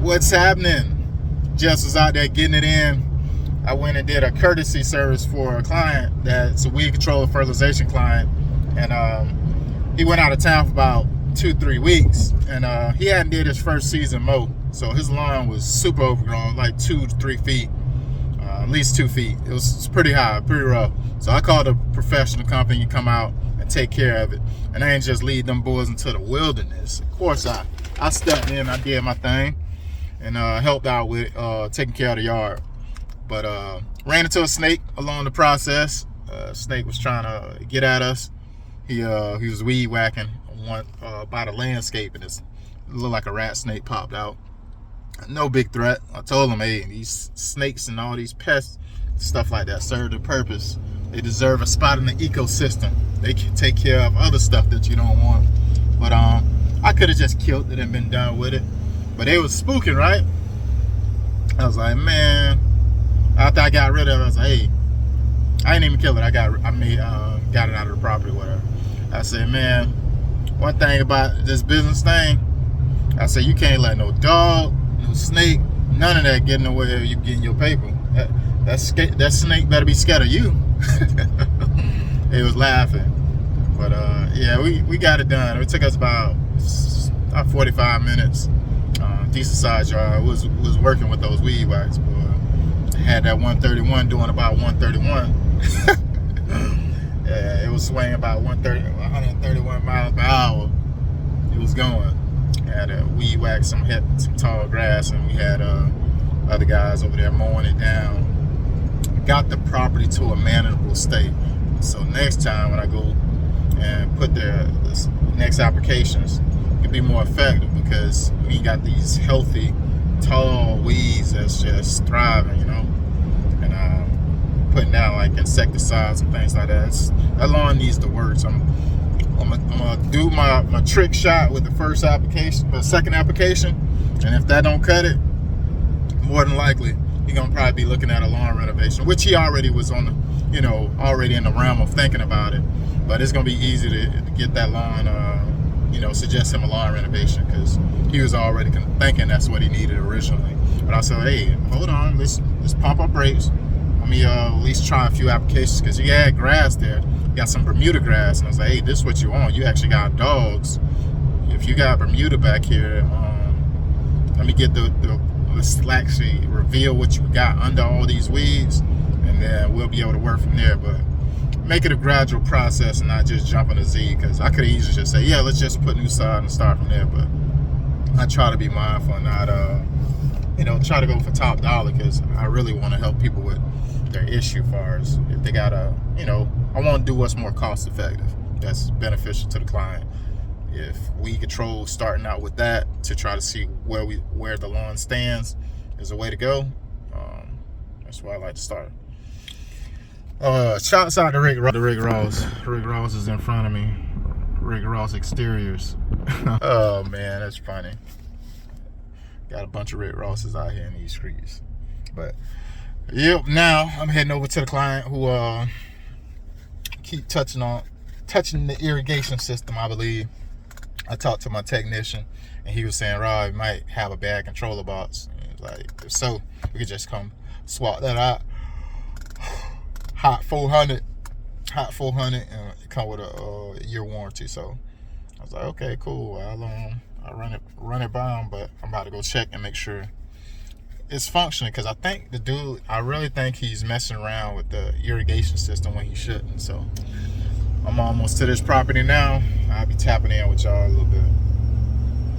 What's happening? Just was out there getting it in. I went and did a courtesy service for a client that's a weed control fertilization client, and he went out of town for about 2-3 weeks, and he hadn't did his first season mow, so his lawn was super overgrown, like 2 to 3 feet, at least 2 feet. It was pretty high, pretty rough. So I called a professional company to come out and take care of it, and I ain't just lead them boys into the wilderness. Of course, I stepped in, I did my thing, and helped out with taking care of the yard. But ran into a snake along the process. Snake was trying to get at us. He was weed whacking by the landscape, and it looked like a rat snake popped out. No big threat. I told him, hey, these snakes and all these pests, stuff like that, serve their purpose. They deserve a spot in the ecosystem. They can take care of other stuff that you don't want. But I could have just killed it and been done with it. But it was spooking, right? I was like, man. After I got rid of it, I was like, hey, I didn't even kill it. I got it out of the property, whatever. I said, man, one thing about this business thing, I said, you can't let no dog, no snake, none of that get in the way of you getting your paper. That snake better be scared of you. It was laughing. But yeah, we got it done. It took us about 45 minutes. Decent size yard. Was working with those weed whacks, boy. Had that 131 doing about 131. Yeah, it was swaying about 131 miles per hour. It was going. Had a weed whack, some tall grass, and we had other guys over there mowing it down. Got the property to a manageable state. So next time when I go and put the next applications, it'll be more effective because we got these healthy, tall weeds that's just thriving, you know, and putting down like insecticides and things like that. That lawn needs to work. So I'm gonna do my trick shot with the second application, and if that don't cut it, more than likely you're gonna probably be looking at a lawn renovation, which he already was on the, already in the realm of thinking about it. But it's gonna be easy to get that lawn, suggest him a lawn renovation because he was already thinking that's what he needed originally. But I said, hey, hold on, let's pump up brakes. Let me at least try a few applications because you had grass there. You got some Bermuda grass, and I was like, hey, this is what you want. You actually got dogs. If you got Bermuda back here, let me get let's actually reveal what you got under all these weeds, and then we'll be able to work from there. But make it a gradual process and not just jump on a Z, because I could easily just say, yeah, let's just put new sod and start from there. But I try to be mindful and not, try to go for top dollar, because I really want to help people with their issue as far as if they got I want to do what's more cost effective, that's beneficial to the client. If weed control, starting out with that to try to see where the lawn stands is a way to go. That's where I like to start. Shouts out to Rick Ross. Rick Ross is in front of me. Rick Ross Exteriors. Oh man, that's funny. Got a bunch of Rick Rosses out here in these streets. But yep, now I'm heading over to the client who keep touching the irrigation system, I believe. I talked to my technician, and he was saying, Rob, you might have a bad controller box. And he was like, if so, we could just come swap that out. Hot 400, and it come with a year warranty. So I was like, okay, cool. I'll run it by him, but I'm about to go check and make sure it's functioning, because I really think he's messing around with the irrigation system when he shouldn't. So I'm almost to this property now. I'll be tapping in with y'all a little bit.